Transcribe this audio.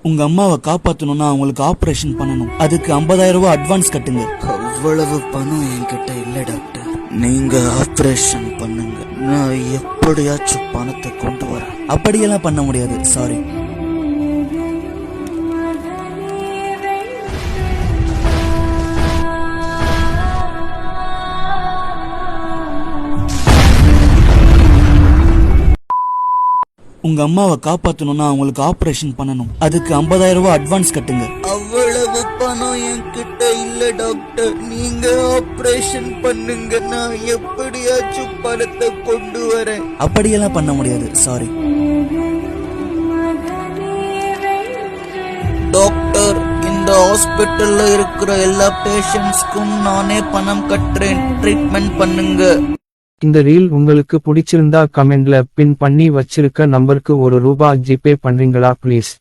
உங்க அம்மாவை காப்பாத்தணும்னா அவங்களுக்கு ஆபரேஷன் பண்ணணும். அதுக்கு 50,000 ரூபாய் அட்வான்ஸ் கட்டுங்க. அவ்வளவு பணம் என்கிட்ட இல்ல டாக்டர். நீங்க ஆபரேஷன் பண்ணுங்க, நான் எப்படியாச்சும் பணத்தை கொண்டு வரேன். அப்படியெல்லாம் பண்ண முடியாது, சாரி. உங்க அம்மாவை காப்பாத்தணும்னா அவங்களுக்கு ஆபரேஷன் பண்ணணும். அதுக்கு 50,000 ரூபாய் அட்வான்ஸ் கட்டுங்க. அவ்வளவு பணம் என்கிட்ட இல்ல டாக்டர். நீங்க ஆபரேஷன் பண்ணுங்க, நான் எப்படியாச்சும் பணத்தை கொண்டு வரேன். அப்படியெல்லாம் பண்ண முடியாது, சாரி. டாக்டர், இந்த ஹாஸ்பிட்டல்ல இருக்கிற எல்லா பேஷண்ட்ஸ்க்கும் நானே பணம் கட்டுறேன், ட்ரீட்மெண்ட் பண்ணுங்க. இந்த ரீல் உங்களுக்கு பிடிச்சிருந்தா கமெண்ட்ல பின் பண்ணி வச்சிருக்க நம்பருக்கு ₹1 ஜிபே பண்றீங்களா ப்ளீஸ்.